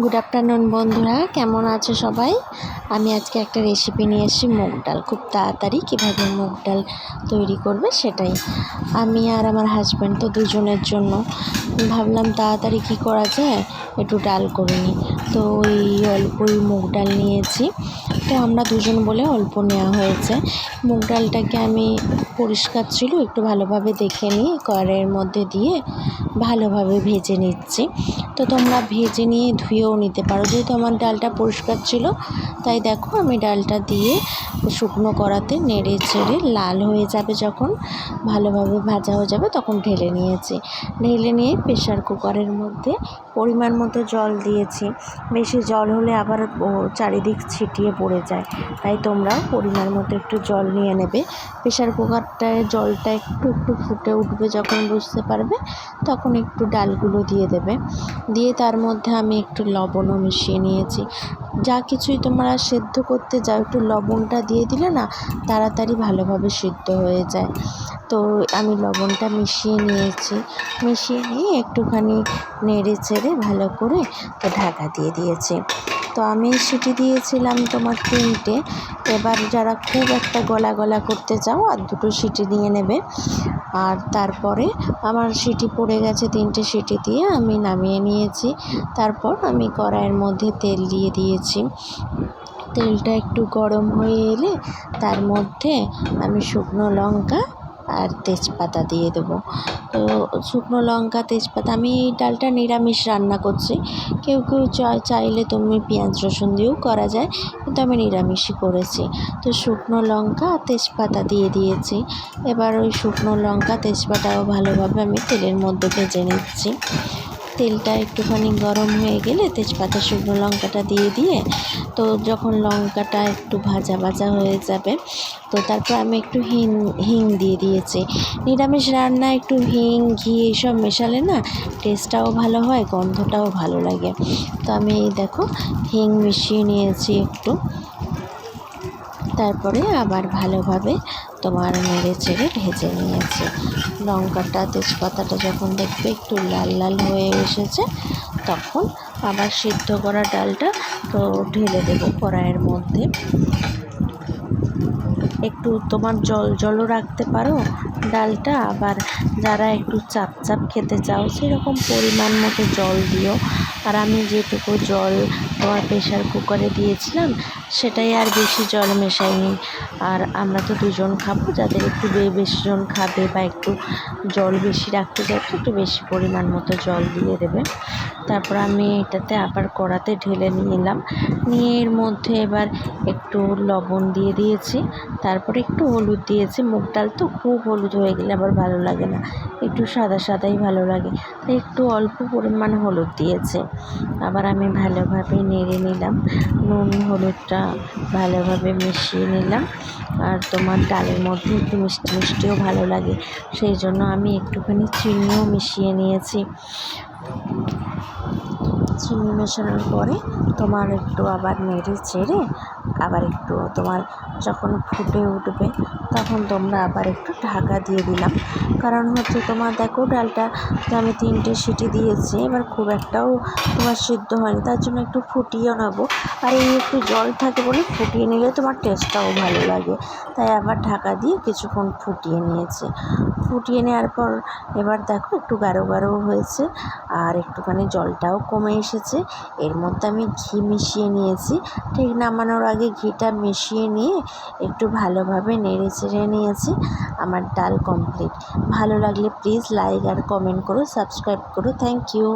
Good afternoon বন্ধুরা, কেমন আছো সবাই? আমি আজকে একটা রেসিপি নিয়ে এসেছি মুগ ডাল। খুব তাড়াতাড়ি কীভাবে মুগ ডাল তৈরি করবে সেটাই। আমি আর আমার হাজব্যান্ড তো দুজনের জন্য ভাবলাম তাড়াতাড়ি কী করা যায়, একটু ডাল করে নিই। তো ওই অল্পই মুগ ডাল নিয়েছি। তো আমরা দুজন বলে অল্প নেওয়া হয়েছে। মুগ ডালটাকে আমি পরিষ্কার ছিল একটু ভালোভাবে দেখে নিয়ে কড়াইয়ের মধ্যে দিয়ে ভালোভাবে ভেজে নিচ্ছি। তো তোমরা ভেজে নিয়ে ধুয়েও নিতে পারো, যেহেতু আমার ডালটা পরিষ্কার ছিল তাই দেখো আমি ডালটা দিয়ে শুকনো কড়াতে নেড়ে চেড়ে লাল হয়ে যাবে, যখন ভালোভাবে ভাজা হয়ে যাবে তখন ঢেলে নিয়েছি। ঢেলে নিয়ে প্রেশার কুকারের মধ্যে পরিমাণ মতো জল দিয়েছি। বেশি জল হলে আবার চারিদিক ছিটিয়ে পড়ে যায়, তাই তোমরাও পরিমাণ মতো একটু জল নিয়ে নেবে। প্রেশার কুকারটায় জলটা একটু একটু ফুটে উঠবে, যখন বুঝতে পারবে তখন একটু ডালগুলো দিয়ে দেবে। দিয়ে তার মধ্যে আমি একটু লবণও মিশিয়ে নিয়েছি। যা কিছুই তোমরা সেদ্ধ করতে যাও একটু লবণটা দিয়ে দিলে না তাড়াতাড়ি ভালোভাবে সিদ্ধ হয়ে যায়। তো আমি লবণটা মিশিয়ে নিয়েছি। মিশিয়ে নিয়ে একটুখানি নেড়ে চেড়ে ভালো করে তো ঢাকা দিয়ে দিয়েছি। তো আমি সিটি দিয়েছিলাম তোমার 3টে। এবার যারা খুব একটা গলা গলা করতে চাও আর 2টো সিটি দিয়ে নেবে। আর তারপরে আমার সিটি পড়ে গেছে, 3টে সিটি দিয়ে আমি নামিয়ে নিয়েছি। তারপর আমি কড়াইয়ের মধ্যে তেল দিয়ে দিয়েছি। তেলটা একটু গরম হয়ে এলে তার মধ্যে আমি শুকনো লঙ্কা আর তেজপাতা দিয়ে দেবো। তো শুকনো লঙ্কা তেজপাতা, আমি এই ডালটা নিরামিষ রান্না করছি। কেউ কেউ চাইলে তুমি পেঁয়াজ রসুন দিয়েও করা যায়, কিন্তু আমি নিরামিষই করেছি। তো শুকনো লঙ্কা আর তেজপাতা দিয়ে দিয়েছি। এবার ওই শুকনো লঙ্কা তেজপাতাও ভালোভাবে আমি তেলের মধ্যে ভেজে নিচ্ছি। তেলটা একটুখানি গরম হয়ে গেলে তেজপাতা শুকনো লঙ্কাটা দিয়ে তো যখন লঙ্কাটা একটু ভাজা ভাজা হয়ে যাবে তো তারপর আমি একটু হিং দিয়ে দিয়েছি। নিরামিষ রান্না একটু হিং ঘি এইসব মেশালে না টেস্টটাও ভালো হয়, গন্ধটাও ভালো লাগে। তো আমি দেখো হিং মিশিয়ে নিয়েছি একটু। তারপরে আবার ভালোভাবে তোমার নেড়ে চেড়ে ভেজে নিয়েছি। লঙ্কাটা তেজপাতাটা যখন দেখবে একটু লাল লাল হয়ে এসেছে তখন আবার সিদ্ধ করা ডালটা তো ঢেলে দেবো কড়াইয়ের মধ্যে। একটু তোমার জলও রাখতে পারো ডালটা, আবার যারা একটু চাপ চাপ খেতে চাও সেরকম পরিমাণ মতো জল দিও। আর আমি যেটুকু জল তোমার প্রেশার কুকারে দিয়েছিলাম সেটাই, আর বেশি জল মেশাইনি। আর আমরা তো দুজন খাবো, যাদের একটু বেশি জন খাবে বা একটু জল বেশি রাখতে চাইছো একটু বেশি পরিমাণ মতো জল দিয়ে দেবে। তারপর আমি এটাতে আবার কড়াতে ঢেলে নিলাম। নিয়ে এর মধ্যে এবার একটু লবণ দিয়ে দিয়েছি। তারপরে একটু হলুদ দিয়েছি। মুগ ডাল তো খুব হলুদ হয়ে গেলে আবার ভালো লাগে না, একটু সাদা সাদাই ভালো লাগে, তাই একটু অল্প পরিমাণ হলুদ দিয়েছি। আবার আমি ভালোভাবে নেড়ে নিলাম, নুন হলুদটা ভালোভাবে মিশিয়ে নিলাম। আর তোমার ডালের মধ্যে একটু মিষ্টি মিষ্টিও ভালো লাগে, সেই জন্য আমি একটুখানি চিনিও মিশিয়ে নিয়েছি। চিনি মেশানোর পরে তোমার একটু আবার নেড়ে চেড়ে আবার একটু তোমার যখন ফুটে উঠবে তখন তোমরা আবার একটু ঢাকা দিয়ে দিলাম। কারণ হচ্ছে তোমার দেখো ডালটা যে আমি 3টে সিটি দিয়েছি, এবার খুব একটাও তোমার সিদ্ধ হয়নি, তার জন্য একটু ফুটিয়ে নেবো। আর এই একটু জল থাকে বলে ফুটিয়ে নিলে তোমার টেস্টটাও ভালো লাগে, তাই আবার ঢাকা দিয়ে কিছুক্ষণ ফুটিয়ে নিয়েছি। ফুটিয়ে নেওয়ার পর এবার দেখো একটু গাঢ় গাঢ় হয়েছে আর একটুখানি জলটাও কমে এসেছে। এর মধ্যে আমি ঘি মিশিয়ে নিয়েছি। ঠিক নামানোর আগে ঘিটা মিশিয়ে নিয়ে একটু ভালোভাবে নেড়ে চেড়ে নিয়েছি। আমার ডাল কমপ্লিট। ভালো লাগলে প্লিজ লাইক আর কমেন্ট করো, সাবস্ক্রাইব করো। Thank you.